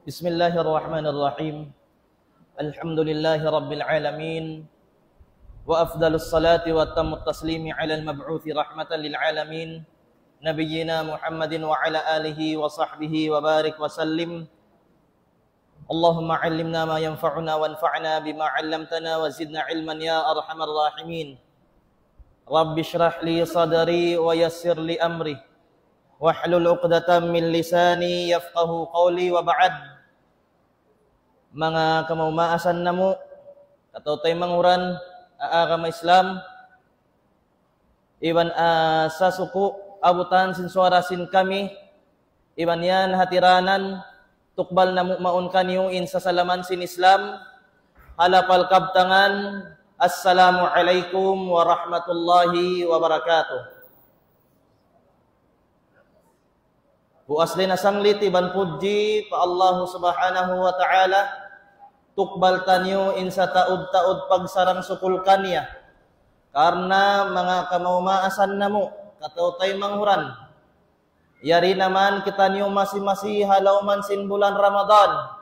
Bismillahirrahmanirrahim. Alhamdulillahi rabbil alamin. Wa afdalus salati wa tammut taslimi ala al-mab'uthi rahmatan lil alamin. Nabiyyina Muhammadin wa ala alihi wa sahbihi wa barik wa sallim. Allahumma 'allimna ma yanfa'una wanfa'na bima 'allamtana wa zidna 'ilman ya arhamar rahimin. Rabbi shrah li sadri wa yassir li amri wahlul 'uqdatam min lisani yafqahu qawli wa ba'd. Mga kamaumasan namo katotay manguran aagama Islam iban sa suku abutan sin suara sin kami iban yan hatiranan tukbal namo maun kanyo in sa salaman sin Islam halapal kabtangan. Assalamu alaikum warahmatullahi wabarakatuh. Buas din asanglit iban puji pa Allah subhanahu wa ta'ala tukbal tanyo in sa taud-taud pagsarang sukul kanya karena mga kamaumasan namo katotay manghuran yari naman kita nyo masi-masi halaw man sin bulan Ramadan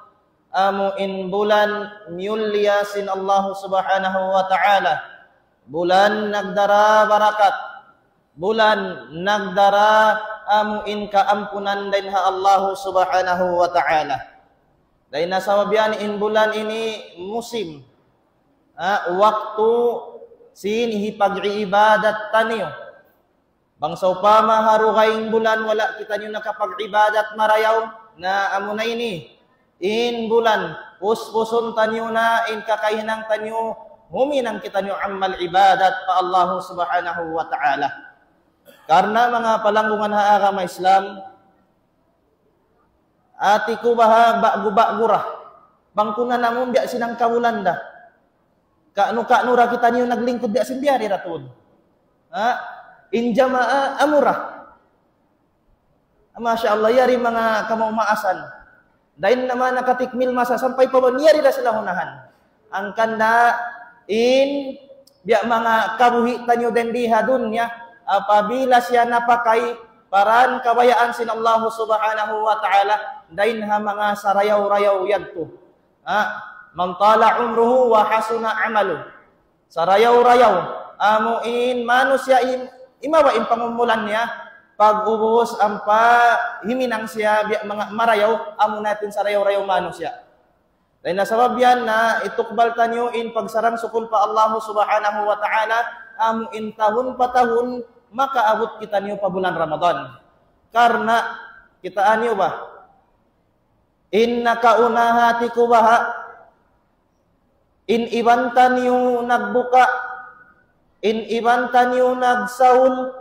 amu in bulan myulya sin Allah subhanahu wa ta'ala bulan nagdara barakat bulan nagdara amu in kaampunan din ha Allah subhanahu wa ta'ala. Dahil nasawabian in bulan ini musim waktu sin hipag-ibadat taniyo. Bangsa upama harugayng bulan wala kita nyo nakapag-ibadat marayaw na amo na ini. In bulan puspuson tanyo na in kakahinang tanyo huminang kita nyo amal ibadat pa Allah subhanahu wa ta'ala. Karena mga palanggungan ha agama Islam ati ko baha bagurah bangkuna namon biya sinang kawulanda kaano ra kita niyo naglingkod biya sin biyari ratud in jamaa amurah masya Allah yari mga kamaumasan dahin naman nakatikmil masa sampay pa niyari na sila hunahan ang kanda in biya mga kabuhi tanyo den diha dunya apabila siya napakay paran kabayaan sin Allah subhanahu wa ta'ala dain ha mga sarayaw-rayaw yadto man tala umruhu wa hasuna amalu sarayaw-rayaw amo in manusya imawa in pangumulan niya pag ubos ang himinang siya mga marayaw amo natin sarayaw-rayaw manusya dain nasabab yan na itukbal tanyo in pagsarang sukul pa Allah subhanahu wa ta'ala amo in tahun patahun makaabot kita niyo pa bulan Ramadan. Karena kita anyo ba? Inna kaunahati ko baha. In ibantan niyo nagbuka. In ibantan niyo nagsaul.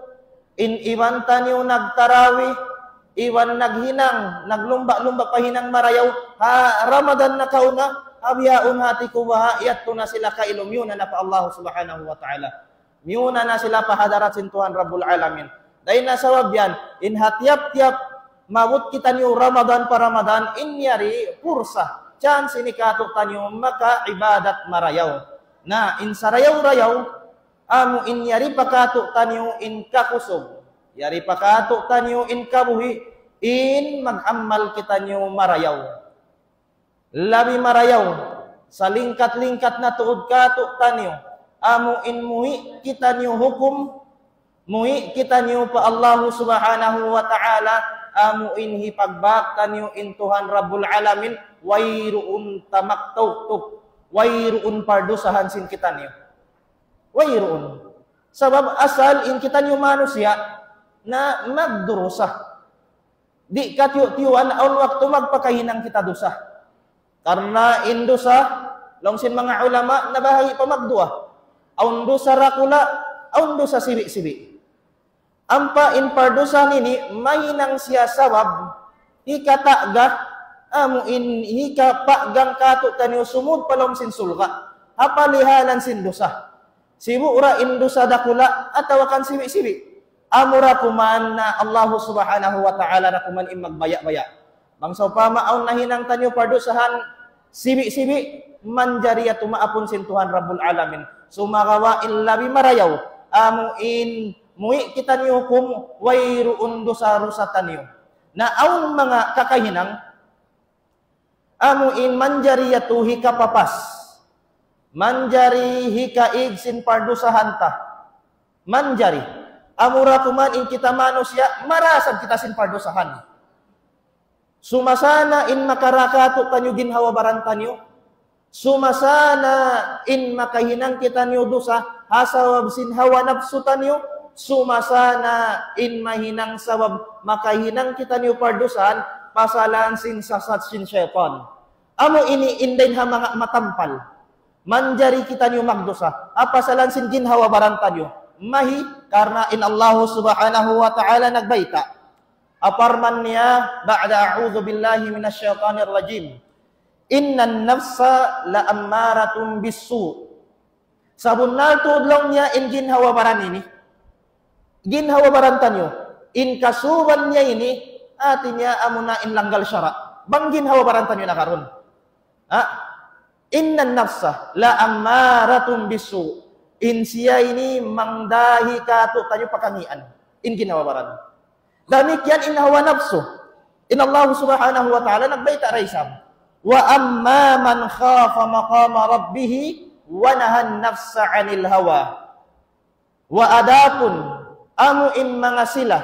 In ibantan niyo nagtarawi. Iwan naghinang. Naglumba-lumba pahinang marayaw. Ha, Ramadan na kauna. Abiyaun hati ko baha. Iyat na sila kailom. Yun na pa Allah subhanahu wa ta'ala. Miyuna na sila pahadarat sin Tuhan Rabbul Alamin. Dahil nasawab yan, in hatiap-tiap, mabut kita niyo Ramadan pa Ramadan, in yari pursa. Chance ini katok tanyo maka ibadat marayaw. Na in sarayaw-rayaw, amu in yari pakatok tanyo in kakusog. Yari pakatok tanyo in kabuhi, in mag-amal kita niyo marayaw. Labi marayaw, sa lingkat-lingkat na tuod katok tanyo, amu in muhi kita niyo hukum, muhi kita niyo pa Allah subhanahu wa ta'ala, amu in hipagbakta niyo in Tuhan Rabbul Alamin, wayruun tamaktuk, wayruun pardusahan sin kita niyo. Wayruun. Sabab asal in kita niyo manusya na magdurusa. Di katiyo-tiyuan aun waktu magpakahinang kita dusa. Karena in dusa, longsin mga ulama nabahay pa magduwa. Aun dosa rakula, aun dosa sibi-sibi. Ampa in pardosa nini, mahinang siya sawab, ikataga, amu in hikapagang kato tanyo sumud palom sin sulga, hapalihalan sin dosa. Sibura in dosa dakula, atawakan sibi-sibi. Amura kuman na Allah subhanahu wa ta'ala na kuman in magbaya-baya. Bangsa upama, aun nahinang tanyo pardosahan, sibi-sibi, manjariya tumaapon sin Tuhan Rabbul Alamin. Sumagawa in labi marayaw, amu in muwi kita ni hukum wayruun dosa-rusatan niyo. Na ang mga kakahinang amuin manjari yatuhi kapapas. Manjari hikaig sin pardusahan ta. Manjari. Amura kuman in kita manusia, marasad kita sin pardusahan. Sumasana in makarakato kanyo ginhawa barantan niyo. Sumasana in makahinang kita niyo dosa, hasawab sin hawa nafsutan niyo. Sumasana in mahinang sawab makahinang kita niyo pardusan pasalan sin sasat sin syaitan. Amo ini indain ha mga matampal. Manjari kita niyo magdosa. Apasalan sin ginhawa baranta niyo. Mahi karena in Allah subhanahu wa ta'ala nagbaita. Aparman niya ba'da a'udzu billahi minasyaitonir rajim. Innan nafsa la ammaratun bisu. Sabunnal tudlong niya in ginhawa baran ini. Ginhawa barantan nyo, in kasuban niya ini, atinya amuna in langgal syara. Bang ginhawa barantan nyo na karon. Innan nafsa la ammaratun bisu. In siya ini mangdahi kato tayo pakangian. In ginhawa baran. Damik yan in hawa nafsu. In Allah subhanahu wa ta'ala nagbaita raisam. Wa amma man khafa maqama rabbihi wa nahan nafsa 'anil hawa. Wa adapun amo in mga sila,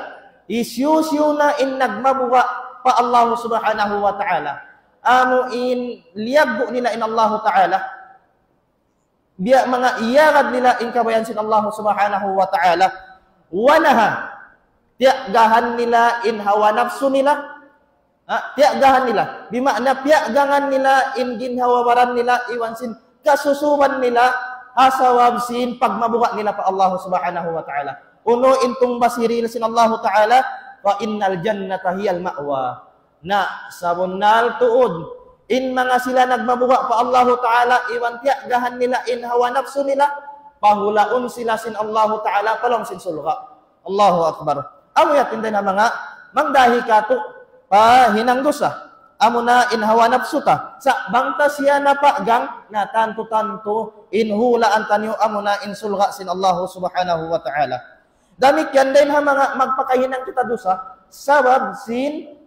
isyusyo na in nagmabuwa pa Allah subhanahu wa ta'ala. Amo in liyagbo nila in Allah ta'ala. Biya mga iyagad nila in kabayan sin Allah subhanahu wa ta'ala. Wanaha, tiagahan nila in hawa nafsu nila. Tiagahan nila. Bimakna piagangan nila in ginhawabaran nila, iwan sin kasusuban nila, asawab sin pagmabuwa nila pa Allah subhanahu wa ta'ala. Uno intong basiril sin Allah Ta'ala wa innal jannata hiyal ma'wa. Na sabunnal tuod in mga sila nagmabuwa pa Allah Ta'ala iwan tiagahan nila in hawa nafsu nila pahulaon sila sin Allah Ta'ala palong sin sulga. Allahu Akbar. Amo yatin din na mga mangdahi kato hinang dosa. Amo na in hawa nafsu ta. Sa bangta siya na pagang na tanto-tanto in hulaan tanyo amo na in sulga sin Allah Subhanahu wa Ta'ala. Damik yan din ha mga magpakahinang kita dosa, sabab sin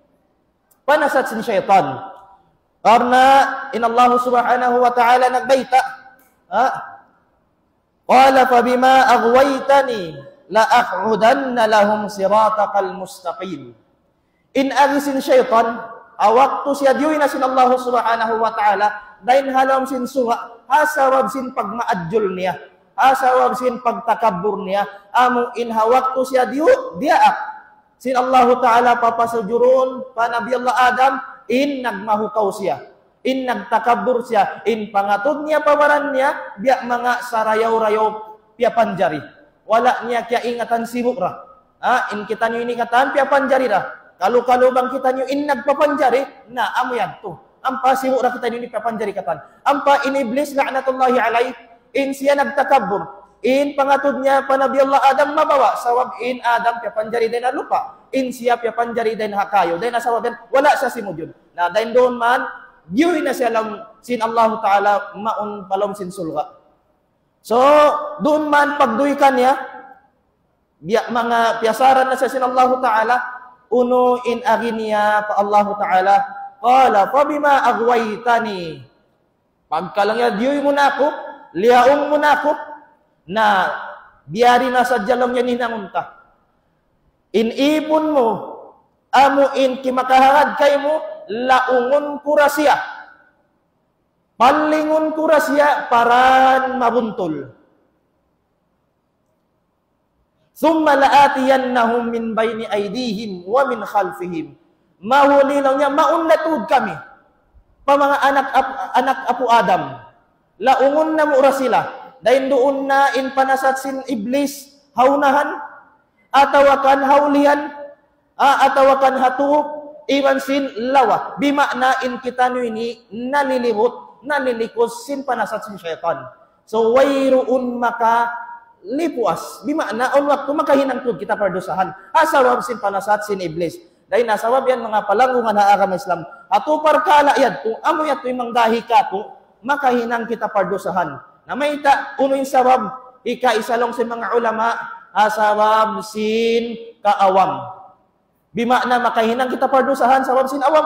panasat sin syaitan. Karena in Allah subhanahu wa ta'ala nagbaita, qala fa bima aghwaytani la aq'udanna lahum siratakal mustaqim. In agisin syaitan, awaktu siya diyoy na sin Allah subhanahu wa ta'ala, dahin halam sin suha, hasawab sin pagmaadjul niya. Asawab sin pagtakabur niya amo in hawaktu siya diaak sin Allah Ta'ala papasujurun pa Nabi Allah Adam in nagmahukaw siya in nagtakabur siya in pangatod niya pawaran niya biya mga sarayaw-rayaw piya panjari wala niya kaya ingatan sibuk ra in kita nyo inikatan piya panjari ra kalu-kalu bang kita nyo in nagpapanjari na amo yan to ampa sibuk ra kita nyo ini piya panjari katan ampa in iblis la'natullahi alayh in siya nagtakabur, in pangatod niya pa Nabi Allah Adam mabawa, sawab in Adam piya panjari din na lupa, in siya piya panjari din hakayo, din nasawab din, wala siya simudyon. Na din doon man, diyoy na siya lang sin Allah Ta'ala maun palom sin sulga. So, doon man pagduy ka niya, biya mga piyasaran na siya sin Allah Ta'ala, uno in agi niya pa Allah Ta'ala, qala, pabima agwaytani. Pagkalang niya, diyoy mo na ako, liyaong mo na ako na biyari na sa jalong yan hinangunta. Inipon mo, amo in kimakahangad kay mo, laungon kura siya. Palingon kura siya paran mabuntol. Thumma la'atiyannahum min bayni aydihim wa min khalfihim. Mahuli lang niya, maunlatud kami. Pa mga anak Apo Adam. Laungon na mura sila. Dahil doon na in panasat sin iblis, haunahan, atawakan haulian, atawakan hatu, iwan sin lawa. Bimakna in kita nyo ini nalilibot, nalilikos sin panasat sin syaitan. So, wayruun maka lipuas. Bimakna, on waktu makahinangtod kita pardosahan. Asawab sin panasat sin iblis. Dahil nasawab yan mga palangungan na agama Islam. Ato parkala yan, kung amo yan ito'y mangdahi ka to, makahinang kita pardosahan. Na may uno yung sabab, ika-isalong sa mga ulama, asawab sin kaawam. Bimakna makahinang kita pardusahan sawab sin awam.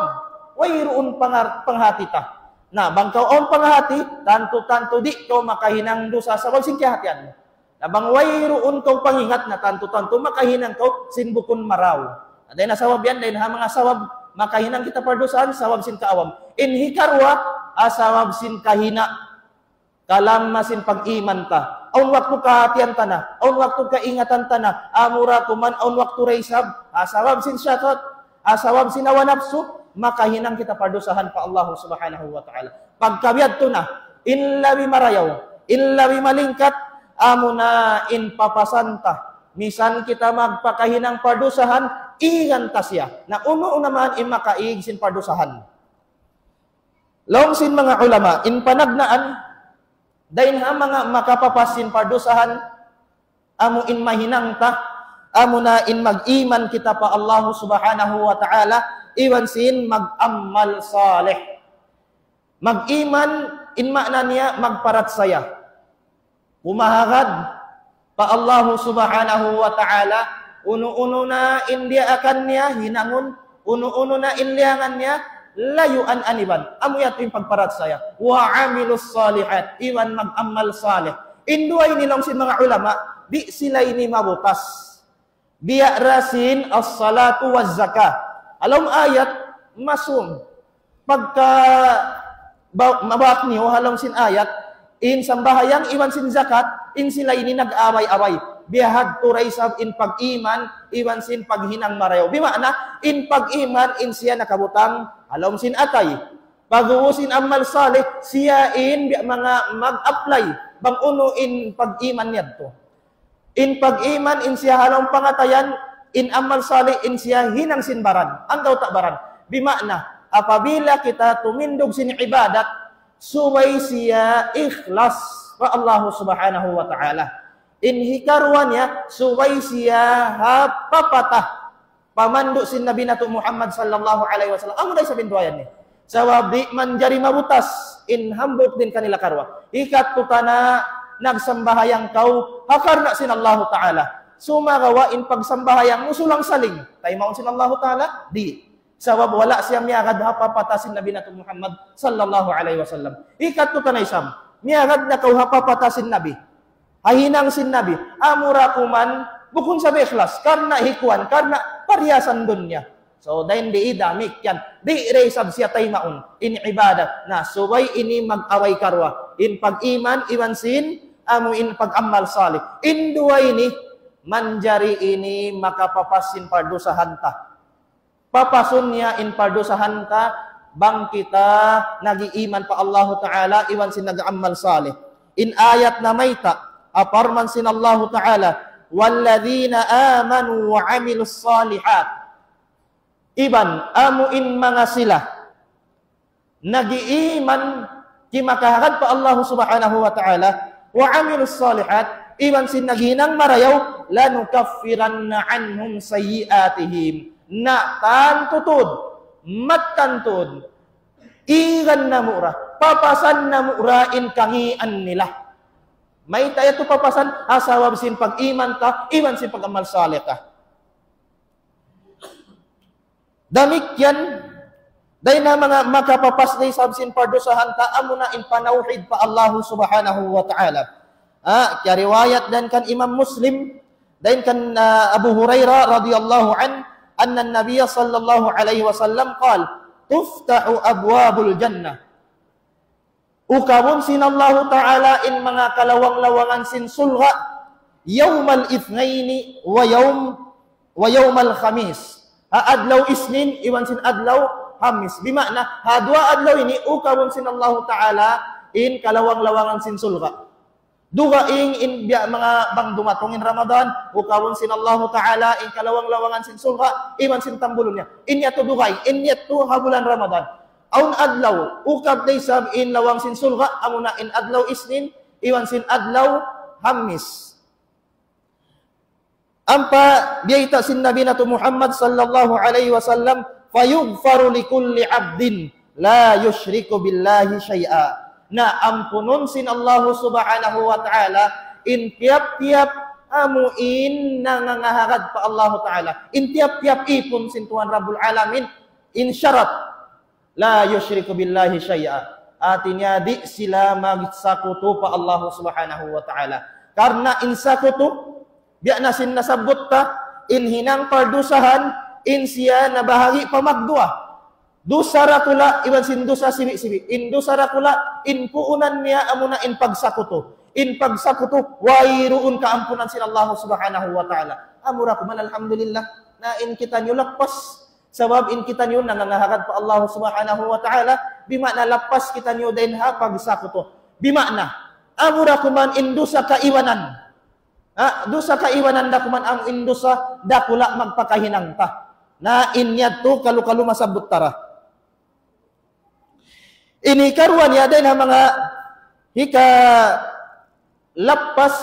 Wayroon panghati ta. Na bangkaw on panghati, tanto-tanto di ko makahinang dosa sawab sin kahatian. Na bang wayroon kau pangingat na tanto-tanto makahinang kau sin bukon maraw. Dahil na sawab yan, dahil ha mga sawab makahinang kita pardusahan sawab sin kaawam. Inhikarwa asawab sin kahina. Kalam masin pag-iman ta. Aun waktu kahatian tanah, aun waktu keingatan tanah, amura kuman aun waktu reisab, asawab sin syatat, asawab sin awa nafsu, maka hinang kita pardosahan pa Allah Subhanahu wa taala. Pagkabiad to na, illa bi marayaw, illa bi malingkat, amuna in papasanta. Misan kita magpakahinang pardosahan, iyan tasya. Na uno-una man in makaig sin pardosahan. Long sin mga ulama, in panagnaan, dahin ha mga makapapasin pardusahan, amo in mahinang ta, amo na in mag-iman kita pa Allah Subhanahu wa ta'ala, iwan sin mag-ammal salih. Mag-iman, in makna niya, magparat saya. Umahagad pa Allah Subhanahu wa ta'ala, uno-uno na in dia akan niya, hinangon, uno-uno na in liangan niya, layuan aniban. Amo yato yung pagparat saya. Wa amilus salihat. Iwan mag-amal salih. Induay nilang sin mga ulama, di sila ini mabutas. Biya rasin as-salatu waz-zakah. Alam ayat, masum. Pagka mabak niyo, halang sin ayat, in sambahayang iwan sin zakat, in sila ini nag-away-away. Bihag turay sab in pag-iman, iwan sin paghinang marayaw. Bimana, in pag-iman, in siya nakabutang, alam sin atay. Pag-uusin amal salih, siya in mga mag-apply, bang uno in pag-iman niya to. In pag-iman, in siya halong pangatayan, in amal salih, in siya hinang sin baran. Ang daw tak baran. Bimana, apabila kita tumindog sin ibadat, suway siya ikhlas pa Allah Subhanahu wa ta'ala. Inhikarwan niya, suway siya hapapatah. Pamanduk sin Nabi Nato Muhammad sallallahu alaihi wasallam. Amo day sabihin duayan niya. Sawab di manjari mabutas, in hambuk din kanila karwa. Ikat tutana, nagsambahayang kau, hakar na sin Allah Ta'ala. Sumagawa in pagsambahayang musulang saling. Tayo maun sin Allah Ta'ala? Di. Sawab wala siyang miyagad hapapatah sin Nabi Nato Muhammad sallallahu alaihi wasallam. Ikat tutana isam, miyagad na kau hapapatah sin Nabi. Hahinang sin Nabi, amura kuman, bukun sa ikhlas, karena hikuan, karena pariyasan dunya. So, dahil di idamik yan, di resab siya tay maun, in ibadat, na subay ini mag-away karwa, in pag-iman, iwan sin, amu in pag-amal salih. In dua ini, manjari ini makapapasin pardusahan ta. Papasun niya in pardusahan ta, bang kita nag-iiman pa Allah Ta'ala, iwan sin nag-amal salih. In ayat na may ta, aparman sin Allah Ta'ala, walladzina amanu wa amilus salihat. Iban, amuin mga sila, nag-iiman, kimakahagad pa Allah Subhanahu wa Ta'ala, wa amilus salihat, iban sin naghinang marayaw, lanukaffiranna anhum sayyiatihim, na tantutud, mattantud, igan na mura, papasan na murain kangian nila. May tayo ito papasan, asawab sin pag-iman ka, iwan sin pag-amal salih ka. Damik yan, dahil na mga makapapas na isab sin pardusahan ta, amo na in panawhid pa Allah Subhanahu wa Ta'ala. Kaya riwayat dan kan Imam Muslim, dahil kan Abu Hurairah radhiyallahu anna an-nabiy sallallahu alaihi wasallam qal, tuftahu abwabul jannah. Ukawon sin Allah Ta'ala in mga kalawang-lawangan sin sulha yawmal ithnaini wa yawmal khamis. Adlaw isnin iwan sin adlaw hamis. Bimakna hadwa adlaw ini ukawon sin Allah Ta'ala in kalawang-lawangan sin sulha. Dugaing in mga bang dumatong in Ramadan, ukawon sin Allah Ta'ala in kalawang-lawangan sin sulha, iwan sin tambulon niya. Inya to dugaing, inya to habulan Ramadan. Aun adlaw, ukab day sab in lawang sin sulha, amuna in adlaw isnin, iwan sin adlaw hamis. Ampa biyayta sin Nabi Nato Muhammad sallallahu alaihi wasallam, fayughfaru likulli abdin la yushriku billahi syai'a. Na ampunon sin Allah Subhanahu wa Ta'ala in tiap-tiap amuin nangangaharad pa Allah Ta'ala. Intiap-tiap ipon sintuan Rabbul Alamin. In syarat, la yushriku billahi syai'a. Artinya di sila magsakutu pa Allah Subhanahu wa Ta'ala. Karena insakutu, biya na sinasabot ta, in hinang pardusahan, in siya na bahagi pamagdua. Dusara kula, iwan sin dusa sibi-sibi. In dusara kula, in puunan niya amuna in pagsakutu. In pagsakutu, wairuun kaampunan sin Allah Subhanahu wa Ta'ala. Amura kuman alhamdulillah, na in kita nyo lakpas. Sabab in kita nyo nangangaharad pa Allah Subhanahu wa Ta'ala, bimakna lapas kita nyo din ha pagsakutu. Bimakna, amura kuman in dusa kaiwanan. Dusa kaiwanan da kuman ang in dusa da kula magpakahinang ta. Na inya to kalu-kalu masabot tara. Ini karuan ya din ha mga hika lapas,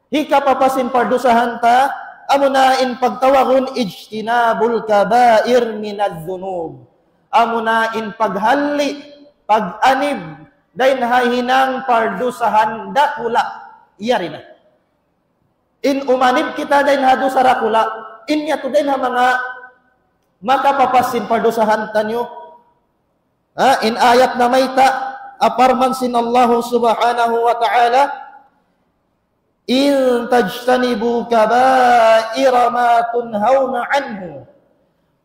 hika papasin pardusahan ta, amuna in pagtawagon ijtinabul kabair minadh-dhunub. Amuna in paghali, pag-anib, dahin hinang pardusahan dakula, iyari na. In umanib kita dahin hadu sarakula, inya to dahin ha mga makapapasin pardusahan tanyo. In ayat na may ta, aparman sin Allah Subhanahu wa Ta'ala, in tajtanibu kabaira ma tunhawna anhu.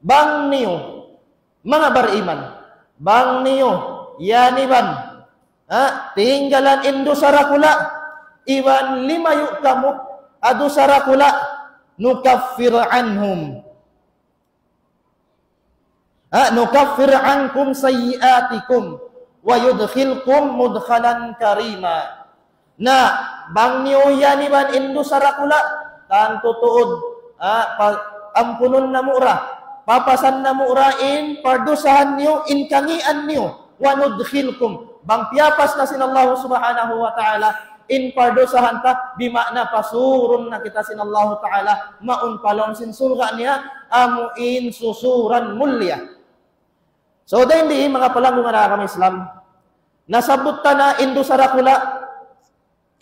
Bang niyo, mga bariman, bang niyo, yaniban, tinggalan indo sarakula, iwan limayu kamu, adu sarakula, nukaffir anhum. Nukaffir ankum sayyiatikum wa yudkhilkum mudkhalan karima. Na bang niyo yaniban indo sarakula tanto tuod ampunon na mura papasan na mura in pardusahan niyo in kangian niyo wa nudkhilkum bang piapas na sin Allah Subhanahu wa Ta'ala in pardusahan ta bimakna pasurun na kita sin Allah Ta'ala maun palong sin surga niya amuin susuran mulya. So dahil di mga palanggo nga kami Islam, nasabot ta na indo sarakula,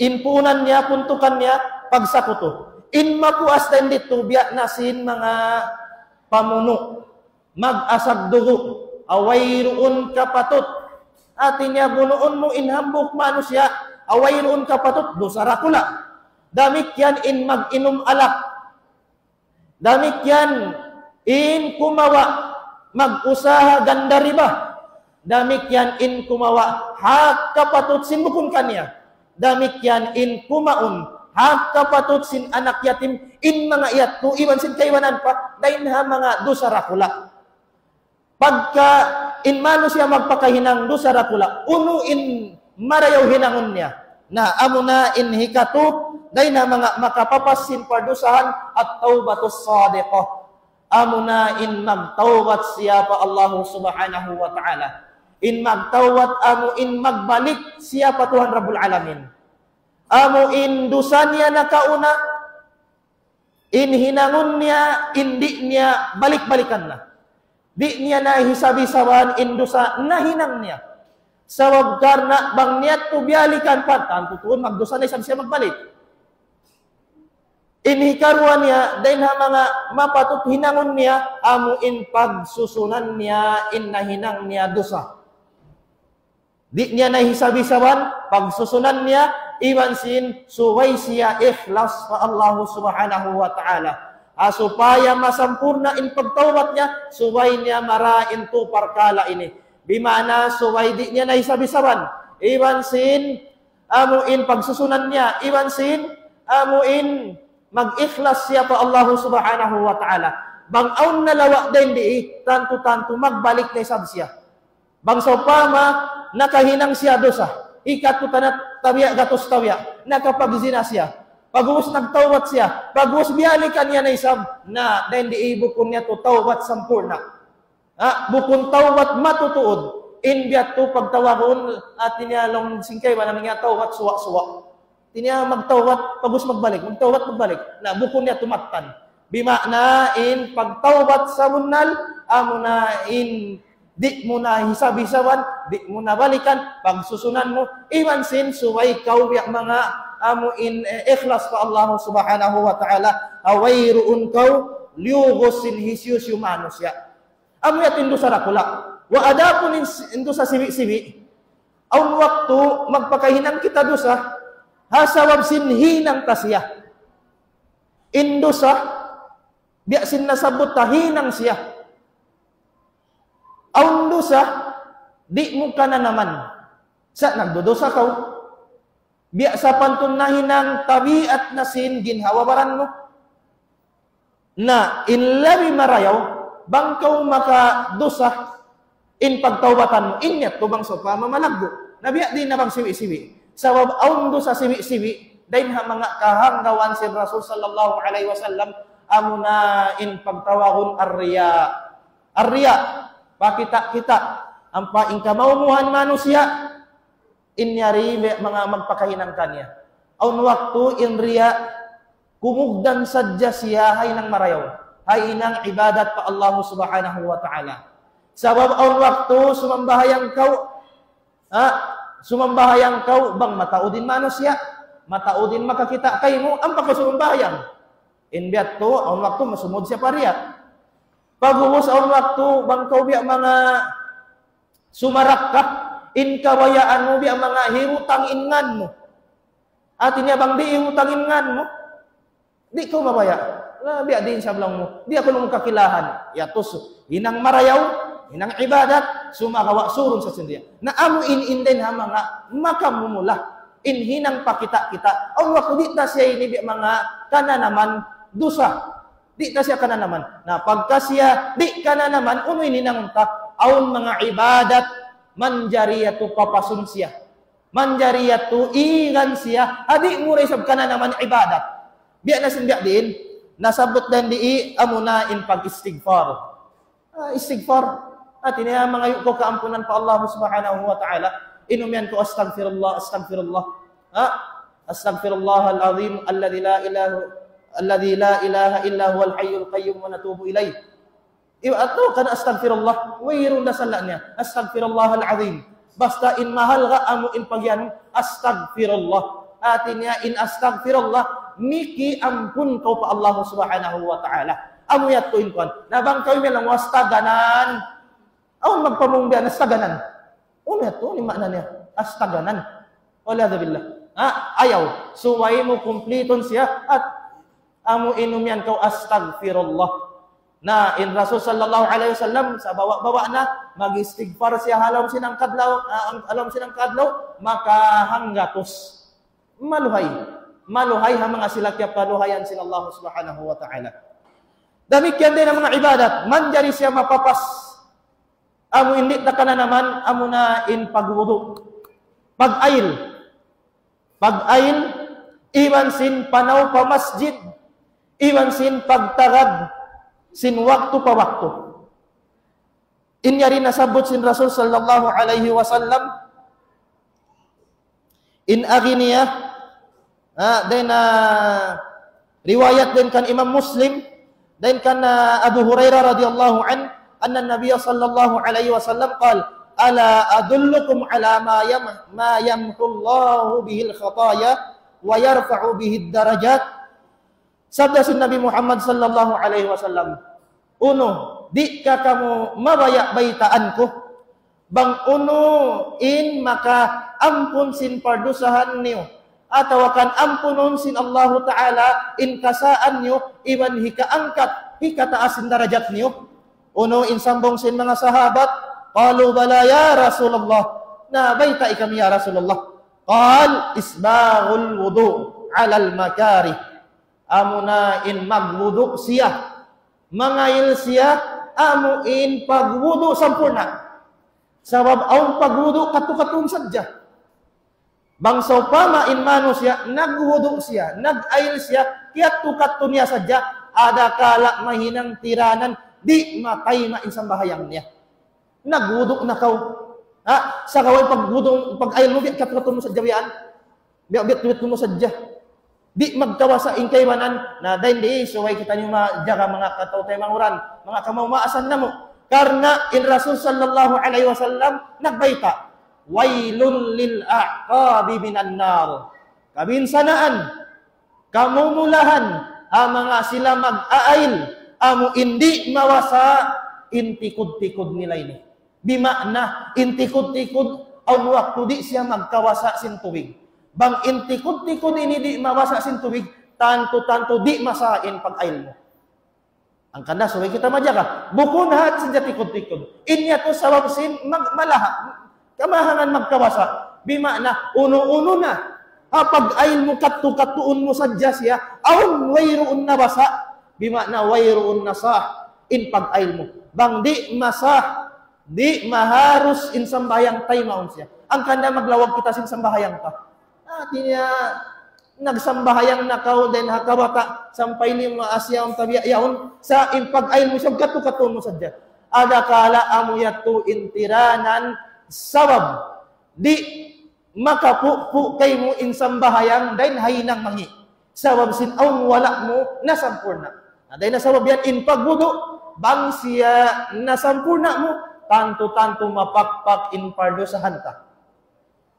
inpunan niya, puntukan niya, pagsakuto. In makuas din dito, biya nasin mga pamuno, mag-asag dugo, awayroon kapatot. Atin niya, bunoon mo inhambok mano siya, awayroon kapatot, do sarakula. Damit yan in mag-inom alak. Damit yan in kumawa, mag-usaha ganda riba. Damit yan in kumawa, hak kapatot sinbukon kanya. Damit yan in kumaon, hak kapatot sin anak yatim, in mga iyat, tu iwan sin kaiwanan pa, dahin ha mga dusarakula. Pagka in mano siya magpakahinang dusarakula, uno in marayaw hinangon niya, na amo na in hikatu, dahin ha mga makapapasin pardusahan at tawbatus sadiqah. Amo na in magtawbat siya pa Allah Subhanahu wa Ta'ala. In magtawat, amo in magbalik siya pa Tuhan Rabbul Alamin. Amo in dusa niya nakauna, in hinangon niya, hindi niya balik-balikan na. Di niya nahisabi-sawan in dusa na hinang niya. Sawag karna bang niya tubyalikan pa, tanto tuon magdusa na isang siya magbalik. Inhikaruan niya, dahil ha mga mapatut hinangon niya, amo in pagsusunan niya, in nahinang niya dosa. Di niya nahisabi-sawan, pagsusunan niya, iwan sin, suway siya ikhlas pa Allah Subhanahu wa Ta'ala. Supaya masampurna in pagtawat niya, suway niya marain to parkala ini. Bimana suway di niya nahisabi-sawan, iwan sin, amo in pagsusunan niya, iwan sin, amo in mag-ikhlas siya pa Allah Subhanahu wa Ta'ala. Bang aun nalawa din di, tanto-tanto magbalik na isab siya. Bang sa pama, nakahinang siya dosa. Ikatutanat tabiya gatos tabiya. Nakapagzina siya. Pag-uus nagtawat siya. Pag-uus biyalikan niya na isab, na din di ibukon niya to tawat sampurna. Bukon tawat matutuod. Inbiyat to pagtawagon at niya long singkay, manang niya tawat suwa-suwa. Tinya magtawat, pagus magbalik, magtawat magbalik. Na bukon niya tumaktan. Bimakna in pagtawat sa munal, amo na in di mo na hisabi-hisaban, di mo na balikan, pagsusunan mo, iwan sin suway kaw mga amo in ikhlas pa Allah subhanahu wa ta'ala awayruun kaw liugosin hisius humanos ya. Amo yat indo sa rakula. Wa adapun indo sa siwi-siwi. Aun waktu magpakahinang kita dosa hasawab sinhinang tasya. Indo sa biya sin nasabot tahinang siya. Aun dosa di mo ka na naman. Sa nagdudosa ka. Biya sa pantunahin ng tabiat na sin ginhawabaran mo. Na inlabi marayaw, bangkaw makadosa in pagtawbatan mo. Inyat to bang sopa mamalagdo. Nabiya din na bang siwi-siwi. Sa wabaon do sa siwi-siwi, dahil mga kahanggawan si Rasul sallallahu alaihi wasallam, amuna in pagtawahon arya. Arya, pakita kita. Ang paing kamaumuhan manusia, inyari mga magpakahinang kanya. Aun waktu inriya, kumugdan sadya siya hay nang marayaw. Hay nang ibadat pa Allah subhanahu wa ta'ala. Sabab aun waktu sumambahayang kau, bang mataudin manusia, mataudin makakita kay mo, ang pagkasumbahayang. Inbiat to, aun waktu masumod siya pariya. Paghuhos aun waktu, bang kau biya mga sumarak ka, inkawayaan mo biya mga hirutang-ingan mo. At niya bang di hirutang-ingan mo, di ko mabaya. Biya din siya lang mo, di ako nung kakilahan. Yatos, hinang marayaw, hinang ibadat, sumakawa surong sa sindiya. Na amuin din ha mga makamumula. Hinang pakita kita. Ang waktu di ta siya ini biya mga kananaman dusa. Di ta siya kananaman. Na pagka siya di kananaman, uno ininang unta. Aun mga ibadat, manjariyatu papasun siya. Manjariyatu iran siya. Adi mo rin sab ka na naman ibadat. Biya na sinbiya din, nasabot din di amuna in pag-istighfar. Istighfar. At iniya mga yuko kaampunan pa Allah subhanahu wa ta'ala. Inumian ko astaghfirullah, astaghfirullah. Astaghfirullah al-azim alladhi la ilaha illa huwal hayyul qayyum wa natubu ilayh. Ato kana astaghfirullah, wayron na sala niya. Astaghfirullah al-azim. Basta in mahal ga amo in pagyan astaghfirullah. Atin niya in astaghfirullah miki ampun ko pa Allah subhanahu wa ta'ala. Amo yat to in kon. Nabang kayo lang wastaganan. Aw magpamungbian astaganan. Yat to ni makna niya. Astaganan. Wala billah. Ayaw. Suway mo kumpleton siya at amo inumyan ko astaghfirullah. Na in Rasul sallallahu alaihi wasallam sa bawa-bawa na mag-istighfar siya halom sinang kadlaw, makahanggatos. Maluhay ha mga silakyap kaluhayan sin Allah subhanahu wa ta'ala. Damikian din ang mga ibadat, manjari siya mapapas. Amo indit na ka na naman, amo na in pagwudu. Pag-ail, iwan sin panaw pa masjid, iwan sin pagtagad, sin waktu pa waktu. Inyari nasabot sin Rasul sallallahu alaihi wasallam in aginiya then riwayat din kan Imam Muslim then kan Abu Hurairah radhiyallahu an anna Nabiy sallallahu alaihi wasallam qala ala adullukum ala ma yamhu Allahu bihi al-khataya wa yarfa'u bihi ad-darajat. Sabda si Nabi Muhammad sallallahu alaihi wasallam, uno, di ka kamo mabaya-baitaan ko, bang uno in maka ampun sin pardusahan niyo, atawakan ampunon sin Allah Ta'ala in kasaan niyo, iwan hikaangkat, hikataasin darajat niyo. Uno in sambong sin mga sahabat, qalu bala ya Rasulullah, na baita ikami ya Rasulullah. Qal isbaghul wudu' alal makarih. Amuna in magwudu siya, mangail siya, amo in pagwudu sampurna. Sabab aun pagwudu katukatun sadya. Bangsaw pama in mano siya, nagwudu siya, nagail siya, kaya tukatun niya sadya, ada kala mahinang tiranan, di matay ma isang bahayang niya. Nagwudu na kaw. Sa kaway pagwudu, pag-ail mo, biya katukatun mo sadya biyan. Biya mo sadya. Di magkawasa inkaymanan na dahil di suway kita niyo majaga mga katautay manguran, mga kamamaasan na mo. Karena in Rasul sallallahu alaihi wasallam nagbaita, wailun lil a'qabi minan nar. kabinsanaan, kamumulahan, mga sila mag-aail, amo hindi mawasa, intikod-tikod nila ini. Bimakna, intikod-tikod, ang waktu di siya magkawasa sin tuwig. Bang intikod-tikod ini di mawasa sin tuwig, tanto-tanto di masain pag-ail mo. Ang kanda, so kita madyaga, bukod hat sin tikod-tikod. Inya to sawab sin malaha, kamahangan magkawasa. Bimakna, uno-uno na. Pag-ail mo katu-katuon mo sadya siya, aun wayroon na basa. Bimakna, wayroon na sa in pag-ail mo. Bang di masah, di maharus in sambayang tay maun siya. Ang kanda maglawag kita sin sambahayang ka. Tinya nagsambahayang nakaw den hakawata sampay ni maasyaon tabiyaon sa impag-ail mo siya katu-katuon mo sadya. Ada kala amuyatu intiranan sabab di makapu kay mo insambahayang dain hainang mangi. Sabab sin aun wala mo nasampurna. Dain na sabab yan in pagbudo bang siya nasampurna mo tanto-tanto mapakpak in pardo sa hanta.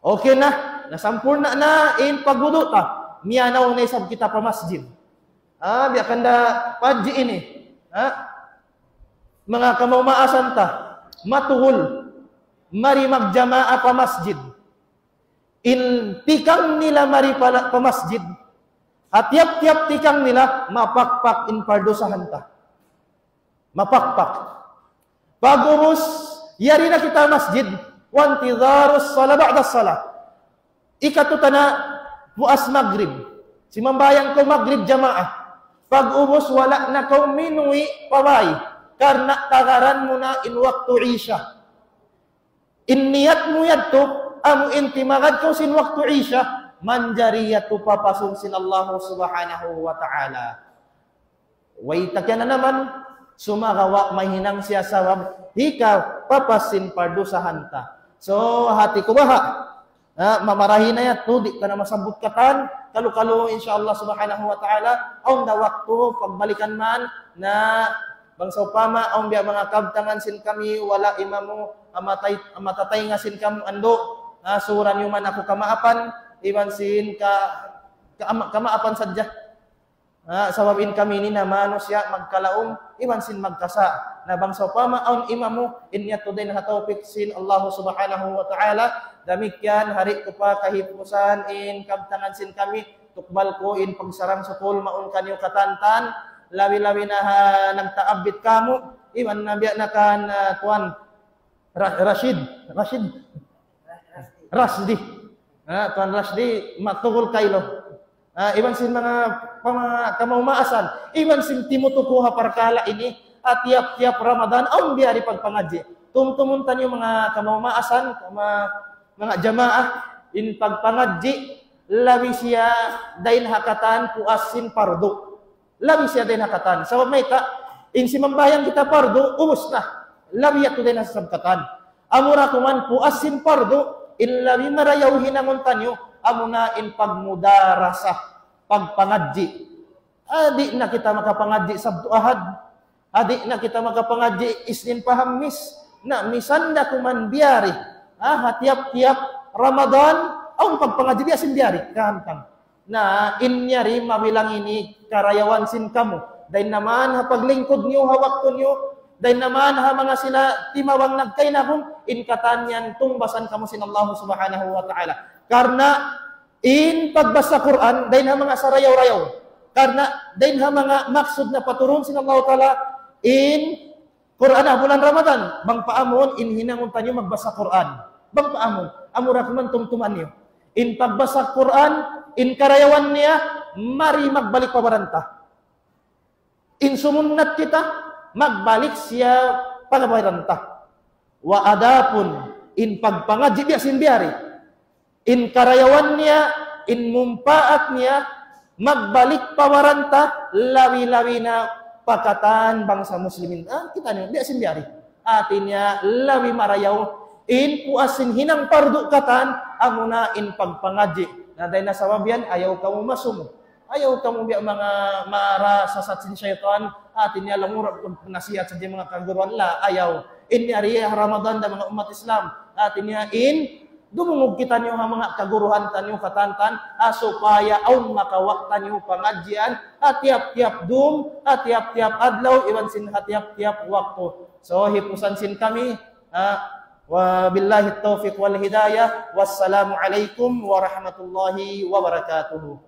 Okay na, nasampurna na in pagbudo ta. Miyanaw na isab kita pa masjid. Biya kanda padji ini. Mga kamaumasan ta, matuhul, mari magjamaa pa masjid. In tikang nila mari pa masjid, at tiap-tiap tikang nila, mapakpak in pardo sa hanta. Mapakpak. Pag-urus, yari na kita masjid, wantidharus sala ba'da sala. Ikatuta na, buas maghrib. Si mambayang ko maghrib jamaah. Pag-ubos, wala na kau minui paway. Karena tagaran mo na in waktu isya. In niyat mo yadto, amu intimagad ko sin waktu isya, manjariyatu papasun sin Allah subhanahu wa ta'ala. Way takyan na naman, sumagawa mahinang siya sawab, ikaw papasin pardo sa hanta. So, hati ko baha. Mamarahin na yan, di ka na masambut katan, kalu-kalu insyaAllah subhanahu wa ta'ala, aun na waktu, pagbalikan man, na bangsa upama, aun biya mga kabtangan sin kami, wala imamu, matatay nga sin kamu ando, suran yung man ako kamaapan, iban sin kamaapan sadya. Sawabin kami ni naman siya magkalaong, iban sin magkasa. Na bangsa upama, aun imamu, inyato din hatopik sin Allah subhanahu wa ta'ala, damikyan, hari ko pa kahipusan in kabtangan sin kami, tukbal ko in pagsarang sukul maun kanyo katantan, lawi-lawi na nagtaabit kamo, iman na biya na kan tuan Rasdi. Tuan Rasdi, matugol kaylo. Iban sin mga kamaumasan, iban sin timutukuha parkala ini, at tiap-tiap Ramadan, ang biyari pagpangadji. Tumtumuntan yung mga kamaumasan, mga jamaah, in pagpangadji, labi siya dain hakatan puasin pardo. Labi siya dain hakatan. Sa mayta, in simambayang kita pardo, ubos na. Labi yato dain hasabkatan. Amura kuman puasin pardo, in labi marayaw hinanguntan nyo, amuna in pagmudarasa, pagpangadji. Adi na kita makapangadji sabtu ahad. Adi na kita makapangadji isnin pahamis. Na misanda kuman biyari. Tiap-tiap Ramadan, ang pagpangadji biya sin biyari. Kahantang. Na inyari mabilang ini karayawan sin kamu. Dahil naman paglingkod nyo, hawak nyo. Dahil naman mga sila timawang nagkainahon, inkatan yan tungbasan kamu sin Allah subhanahu wa ta'ala. Karena in pagbasa Quran, dahil mga sarayaw-rayaw. Karena dahil mga maksud na paturun sin Allah ta'ala, in Quran bulan Ramadan, bang paamon in hinanguntan nyo magbasa Quran. Bang paamon, amura kuman tumtuman nyo. In pagbasa Quran, in karayawan niya, mari magbalik pabaranta. In sumunat kita, magbalik siya pagabaranta. Wa adapun, in pagpangadji biya sin biyari. In karayawan niya, in mumpaat niya, magbalik pawaranta, lawi-lawi na pakatan bangsa muslimin. Kita niyo, biya sin biyari. Atin lawi marayaw, in puasin hinang pardu katan, amuna in pagpangadji. Na dahil nasa wabian, ayaw ka mo masumo. Ayaw ka mo biya mga mara sasat sin syaitan, atin niya lamurap kung nasihat sa mga kaguruan la, ayaw. In niya Ramadan da mga umat Islam, atin niya in dumungog kita niyo ha mga kaguruhan tanyo katantan supaya aun makawaktan niyo pangadjian tiap-tiap tiap-tiap adlaw iwan sin tiap-tiap waktu. So hipusan sin kami wa billahi taufiq wal hidayah. Wassalamu alaikum warahmatullahi wabarakatuh.